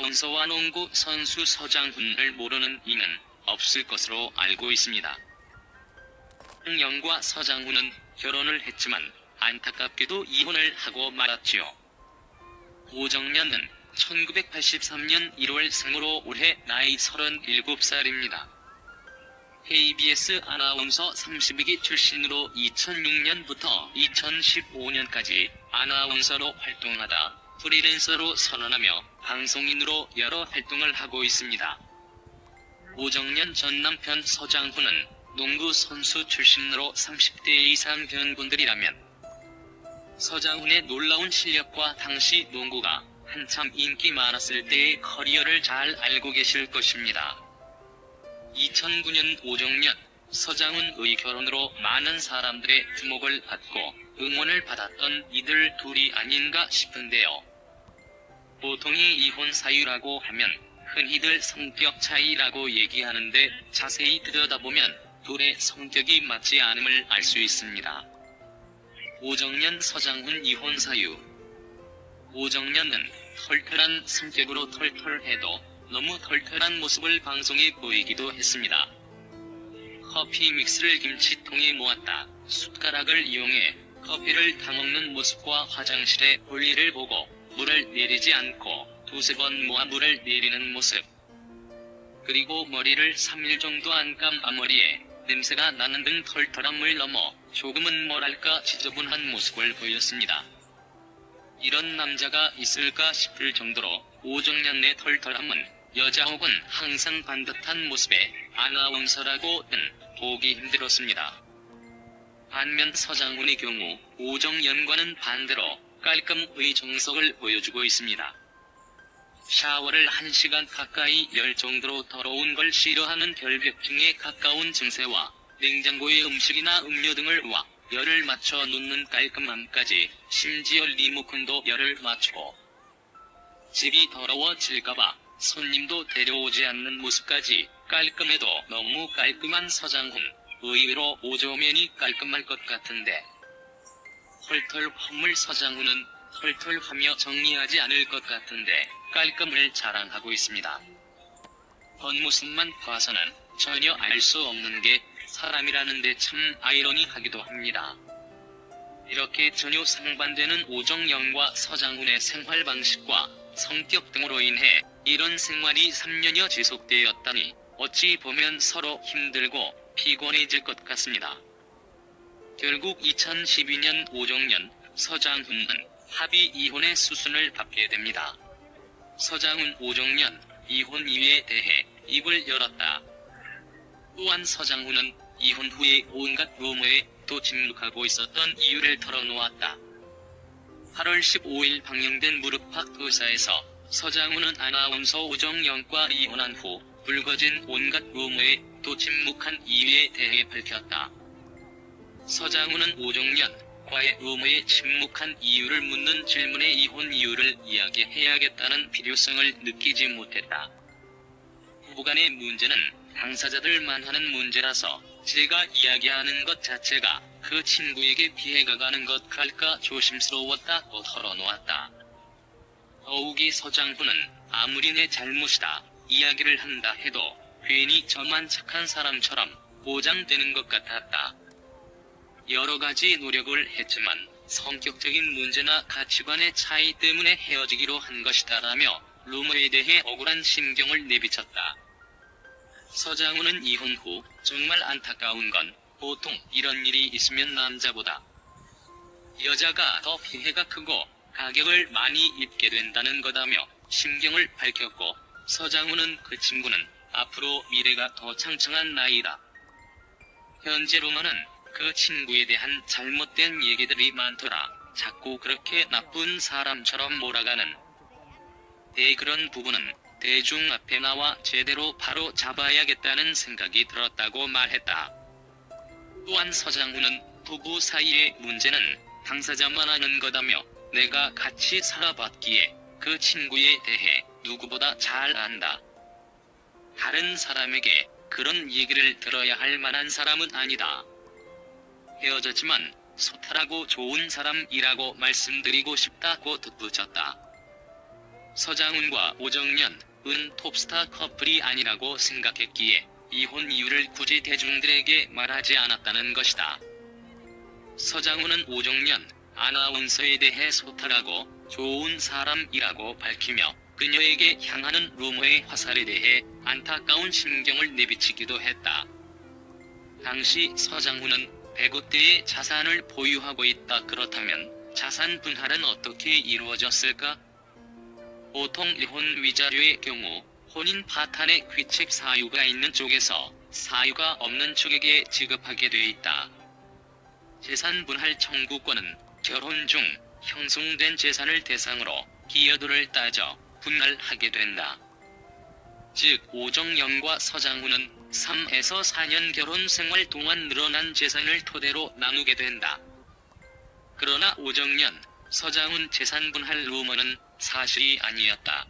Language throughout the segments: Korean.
아나운서와 농구 선수 서장훈을 모르는 이는 없을 것으로 알고 있습니다. 홍영과 서장훈은 결혼을 했지만 안타깝게도 이혼을 하고 말았지요. 오정연은 1983년 1월 생으로 올해 나이 37살입니다. KBS 아나운서 32기 출신으로 2006년부터 2015년까지 아나운서로 활동하다 프리랜서로 선언하며 방송인으로 여러 활동을 하고 있습니다. 오정연 전 남편 서장훈은 농구 선수 출신으로 30대 이상 된 분들이라면 서장훈의 놀라운 실력과 당시 농구가 한참 인기 많았을 때의 커리어를 잘 알고 계실 것입니다. 2009년 오정연, 서장훈의 결혼으로 많은 사람들의 주목을 받고 응원을 받았던 이들 둘이 아닌가 싶은데요. 보통이 이혼 사유라고 하면 흔히들 성격 차이라고 얘기하는데 자세히 들여다보면 둘의 성격이 맞지 않음을 알 수 있습니다. 오정연 서장훈 이혼 사유. 오정연은 털털한 성격으로 털털해도 너무 털털한 모습을 방송에 보이기도 했습니다. 커피 믹스를 김치통에 모았다 숟가락을 이용해 커피를 타먹는 모습과 화장실에 볼일을 보고 물을 내리지 않고 두세 번 모아 물을 내리는 모습. 그리고 머리를 3일 정도 안 감 앞머리에 냄새가 나는 등 털털함을 넘어 조금은 뭐랄까 지저분한 모습을 보였습니다. 이런 남자가 있을까 싶을 정도로 오정연의 털털함은 여자 혹은 항상 반듯한 모습의 아나운서라고는 보기 힘들었습니다. 반면 서장훈의 경우 오정연과는 반대로 깔끔의 정석을 보여주고 있습니다. 샤워를 1시간 가까이 열 정도로 더러운 걸 싫어하는 결벽증에 가까운 증세와 냉장고에 음식이나 음료 등을 와 열을 맞춰 놓는 깔끔함까지 심지어 리모컨도 열을 맞추고 집이 더러워질까봐 손님도 데려오지 않는 모습까지 깔끔해도 너무 깔끔한 서장훈. 의외로 오정연이 깔끔할 것 같은데 털털함을 서장훈은 털털하며 정리하지 않을 것 같은데 깔끔을 자랑하고 있습니다. 겉모습만 봐서는 전혀 알 수 없는 게 사람이라는데 참 아이러니하기도 합니다. 이렇게 전혀 상반되는 오정연과 서장훈의 생활 방식과 성격 등으로 인해 이런 생활이 3년여 지속되었다니 어찌 보면 서로 힘들고 피곤해질 것 같습니다. 결국 2012년 오정연, 서장훈은 합의 이혼의 수순을 밟게 됩니다. 서장훈 오정연 이혼 이유에 대해 입을 열었다. 또한 서장훈은 이혼 후에 온갖 루머에 또 침묵하고 있었던 이유를 털어놓았다. 8월 15일 방영된 무릎팍 도사에서 서장훈은 아나운서 오정연과 이혼한 후 불거진 온갖 루머에 또 침묵한 이유에 대해 밝혔다. 서장훈은 오정연과의 루머에 침묵한 이유를 묻는 질문에 이혼 이유를 이야기해야겠다는 필요성을 느끼지 못했다. 부부간의 문제는 당사자들만 하는 문제라서 제가 이야기하는 것 자체가 그 친구에게 피해가 가는 것 같을까 조심스러웠다고 털어놓았다. 더욱이 서장훈은 아무리 내 잘못이다 이야기를 한다 해도 괜히 저만 착한 사람처럼 보장되는 것 같았다. 여러 가지 노력을 했지만 성격적인 문제나 가치관의 차이 때문에 헤어지기로 한 것이다라며 루머에 대해 억울한 심경을 내비쳤다. 서장훈은 이혼 후 정말 안타까운 건 보통 이런 일이 있으면 남자보다 여자가 더 피해가 크고 가격을 많이 입게 된다는 거다며 심경을 밝혔고 서장훈은 그 친구는 앞으로 미래가 더 창창한 나이다. 현재로만은 그 친구에 대한 잘못된 얘기들이 많더라. 자꾸 그렇게 나쁜 사람처럼 몰아가는 그런 부분은 대중 앞에 나와 제대로 바로 잡아야겠다는 생각이 들었다고 말했다. 또한 서장훈은 부부 사이의 문제는 당사자만 아는 거다며 내가 같이 살아봤기에 그 친구에 대해 누구보다 잘 안다. 다른 사람에게 그런 얘기를 들어야 할 만한 사람은 아니다. 헤어졌지만 소탈하고 좋은 사람이라고 말씀드리고 싶다고 덧붙였다. 서장훈과 오정연은 톱스타 커플이 아니라고 생각했기에 이혼 이유를 굳이 대중들에게 말하지 않았다는 것이다. 서장훈은 오정연 아나운서에 대해 소탈하고 좋은 사람이라고 밝히며 그녀에게 향하는 루머의 화살에 대해 안타까운 심경을 내비치기도 했다. 당시 서장훈은 100억 대의 자산을 보유하고 있다. 그렇다면 자산 분할은 어떻게 이루어졌을까? 보통 이혼 위자료의 경우 혼인 파탄의 귀책 사유가 있는 쪽에서 사유가 없는 쪽에게 지급하게 돼 있다. 재산 분할 청구권은 결혼 중 형성된 재산을 대상으로 기여도를 따져 분할하게 된다. 즉 오정연과 서장훈은 3에서 4년 결혼 생활 동안 늘어난 재산을 토대로 나누게 된다. 그러나 오정연, 서장훈 재산 분할 루머는 사실이 아니었다.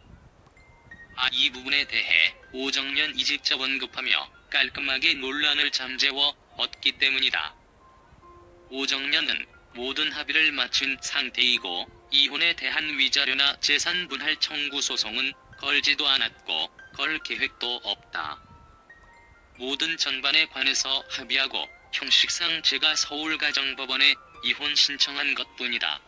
이 부분에 대해 오정연이 직접 언급하며 깔끔하게 논란을 잠재워 얻기 때문이다. 오정연은 모든 합의를 마친 상태이고 이혼에 대한 위자료나 재산 분할 청구 소송은 걸지도 않았고 걸 계획도 없다. 모든 전반에 관해서 합의하고 형식상 제가 서울가정법원에 이혼 신청한 것뿐이다.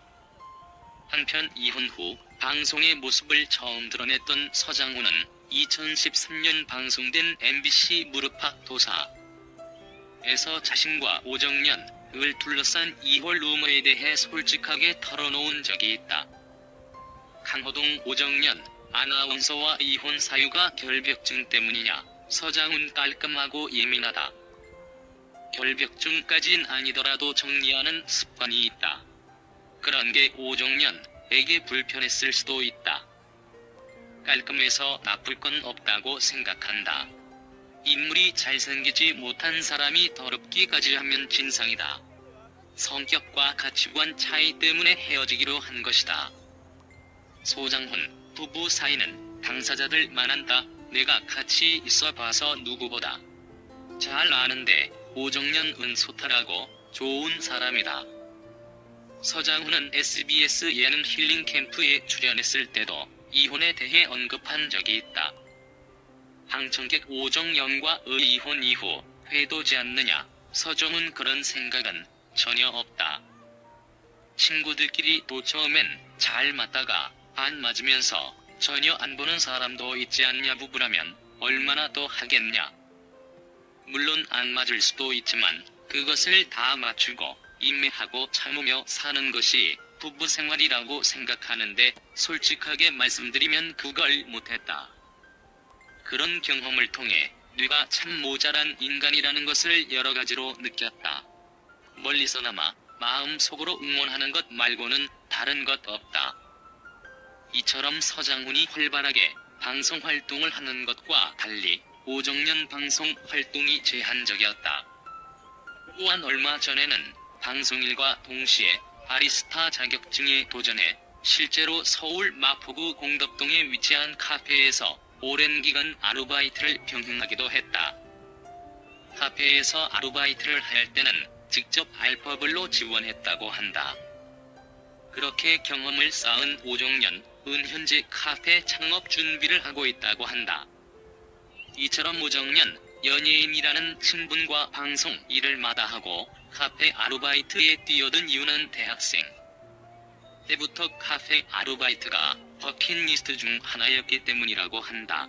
한편 이혼 후 방송의 모습을 처음 드러냈던 서장훈은 2013년 방송된 MBC 무릎팍 도사에서 자신과 오정연을 둘러싼 이혼 루머에 대해 솔직하게 털어놓은 적이 있다. 강호동 오정연 아나운서와 이혼 사유가 결벽증 때문이냐? 서장훈 깔끔하고 예민하다. 결벽증까진 아니더라도 정리하는 습관이 있다. 그런 게 오정연에게 불편했을 수도 있다. 깔끔해서 나쁠 건 없다고 생각한다. 인물이 잘생기지 못한 사람이 더럽기까지 하면 진상이다. 성격과 가치관 차이 때문에 헤어지기로 한 것이다. 소장훈 부부 사이는 당사자들 만한다. 내가 같이 있어 봐서 누구보다 잘 아는데 오정연은 소탈하고 좋은 사람이다. 서장훈은 SBS 예능 힐링 캠프에 출연했을 때도 이혼에 대해 언급한 적이 있다. 방청객 오정연과의 이혼 이후 회도지 않느냐? 서정훈 그런 생각은 전혀 없다. 친구들끼리 또 처음엔 잘 맞다가 안 맞으면서 전혀 안 보는 사람도 있지 않냐? 부부라면 얼마나 더 하겠냐? 물론 안 맞을 수도 있지만 그것을 다 맞추고 인내하고 참으며 사는 것이 부부 생활이라고 생각하는데 솔직하게 말씀드리면 그걸 못했다. 그런 경험을 통해 뇌가 참 모자란 인간이라는 것을 여러 가지로 느꼈다. 멀리서나마 마음속으로 응원하는 것 말고는 다른 것 없다. 이처럼 서장훈이 활발하게 방송 활동을 하는 것과 달리 오정연 방송 활동이 제한적이었다. 또한 얼마 전에는 방송일과 동시에 바리스타 자격증에 도전해 실제로 서울 마포구 공덕동에 위치한 카페에서 오랜 기간 아르바이트를 병행하기도 했다. 카페에서 아르바이트를 할 때는 직접 알파블로 지원했다고 한다. 그렇게 경험을 쌓은 오정연은 현재 카페 창업 준비를 하고 있다고 한다. 이처럼 오정연 연예인이라는 친분과 방송 일을 마다하고 카페 아르바이트에 뛰어든 이유는 대학생 때부터 카페 아르바이트가 버킷리스트 중 하나였기 때문이라고 한다.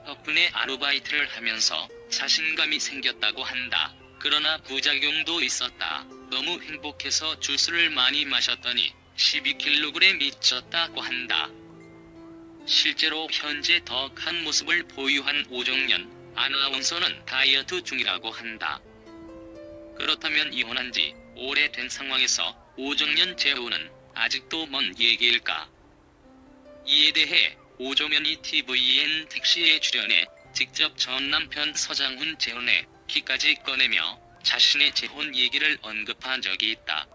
덕분에 아르바이트를 하면서 자신감이 생겼다고 한다. 그러나 부작용도 있었다. 너무 행복해서 주스를 많이 마셨더니 12kg이 쪘다고 한다. 실제로 현재 덕한 모습을 보유한 오정연 아나운서는 다이어트 중이라고 한다. 그렇다면 이혼한 지 오래된 상황에서 오정연 재혼은 아직도 먼 얘기일까? 이에 대해 오정연이 TVN 택시에 출연해 직접 전 남편 서장훈 재혼의 기까지 꺼내며 자신의 재혼 얘기를 언급한 적이 있다.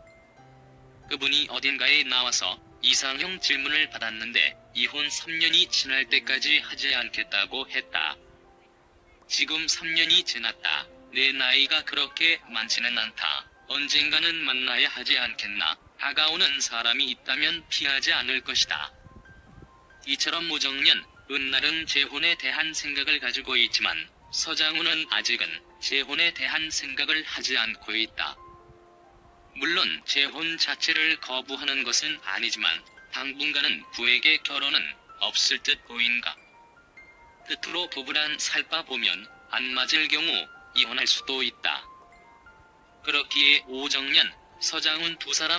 그분이 어딘가에 나와서 이상형 질문을 받았는데 이혼 3년이 지날 때까지 하지 않겠다고 했다. 지금 3년이 지났다. 내 나이가 그렇게 많지는 않다. 언젠가는 만나야 하지 않겠나. 다가오는 사람이 있다면 피하지 않을 것이다. 이처럼 오정년, 은날은 재혼에 대한 생각을 가지고 있지만 서장훈은 아직은 재혼에 대한 생각을 하지 않고 있다. 물론 재혼 자체를 거부하는 것은 아니지만 당분간은 부에게 결혼은 없을 듯 보인가. 끝으로 부부란 살바 보면 안 맞을 경우 이혼할 수도 있다. 그렇기에 오정년, 서장훈 두 사람